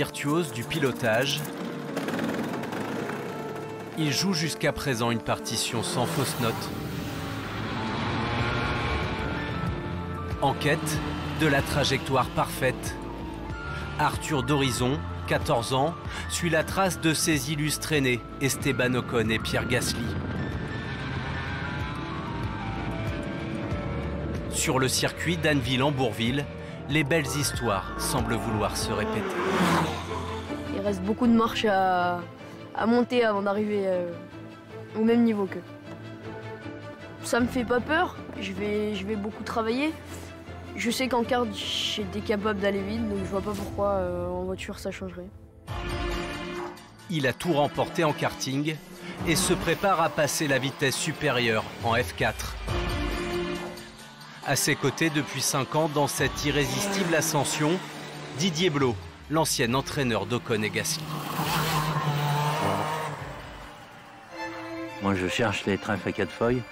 virtuose du pilotage, il joue jusqu'à présent une partition sans fausse note. En quête de la trajectoire parfaite, Arthur d'Horizon, 14 ans, suit la trace de ses illustres aînés, Esteban Ocon et Pierre Gasly. Sur le circuit d'Anneville-en-Bourville, les belles histoires semblent vouloir se répéter. Il reste beaucoup de marches à monter avant d'arriver au même niveau qu'eux. Ça me fait pas peur, je vais beaucoup travailler. Je sais qu'en kart, j'étais capable d'aller vite, donc je vois pas pourquoi en voiture ça changerait. Il a tout remporté en karting et se prépare à passer la vitesse supérieure en F4. À ses côtés depuis 5 ans dans cette irrésistible ascension, Didier Blot, l'ancien entraîneur d'Ocon et Gasly. Moi je cherche les trèfles à 4 feuilles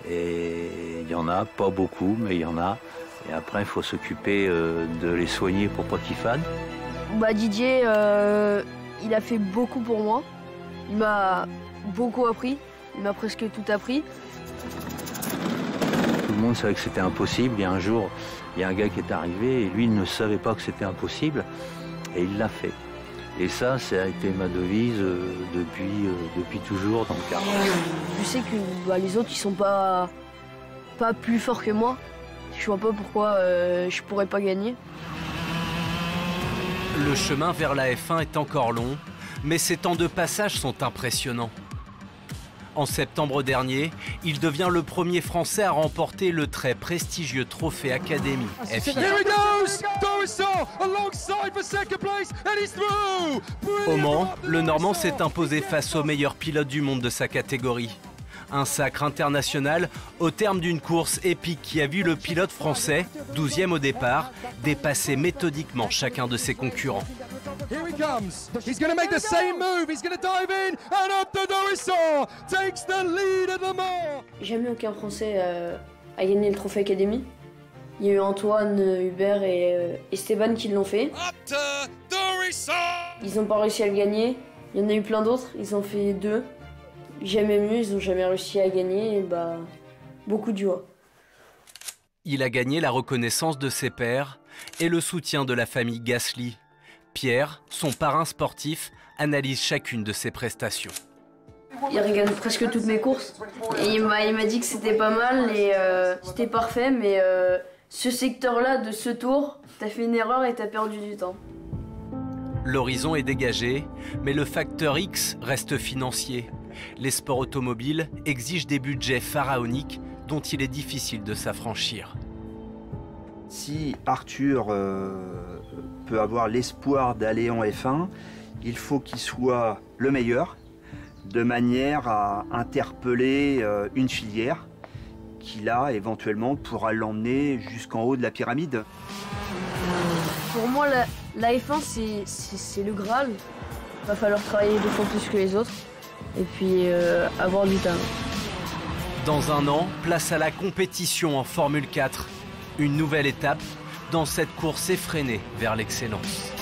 et il y en a, pas beaucoup, mais il y en a. Et après il faut s'occuper de les soigner pour pas qu'ils fanent. Didier, il a fait beaucoup pour moi. Il m'a beaucoup appris, il m'a presque tout appris. Tout le monde savait que c'était impossible et un jour, il y a un gars qui est arrivé et lui il ne savait pas que c'était impossible et il l'a fait. Et ça a été ma devise depuis toujours dans le kart. Je sais que les autres ils sont pas plus forts que moi. Je vois pas pourquoi je pourrais pas gagner. Le chemin vers la F1 est encore long, mais ses temps de passage sont impressionnants. En septembre dernier, il devient le premier Français à remporter le très prestigieux trophée Académie FIA. Au Mans, le Normand s'est imposé face aux meilleurs pilotes du monde de sa catégorie. Un sacre international au terme d'une course épique qui a vu le pilote français, 12e au départ, dépasser méthodiquement chacun de ses concurrents. Jamais aucun Français a gagné le trophée Académie. Il y a eu Antoine, Hubert et Esteban qui l'ont fait. Ils n'ont pas réussi à le gagner. Il y en a eu plein d'autres, ils ont fait 2. Jamais mieux, ils n'ont jamais réussi à gagner, et beaucoup de joie. Il a gagné la reconnaissance de ses pairs et le soutien de la famille Gasly. Pierre, son parrain sportif, analyse chacune de ses prestations. Il regarde presque toutes mes courses et il m'a dit que c'était pas mal et c'était parfait, mais ce secteur-là de ce tour, t'as fait une erreur et t'as perdu du temps. L'horizon est dégagé, mais le facteur X reste financier. Les sports automobiles exigent des budgets pharaoniques dont il est difficile de s'affranchir. Si Arthur peut avoir l'espoir d'aller en F1, il faut qu'il soit le meilleur, de manière à interpeller une filière qui, là, éventuellement, pourra l'emmener jusqu'en haut de la pyramide. Pour moi, la F1, c'est le Graal. Il va falloir travailler 2 fois plus que les autres. Et puis avoir du talent. Dans un an, place à la compétition en Formule 4. Une nouvelle étape dans cette course effrénée vers l'excellence.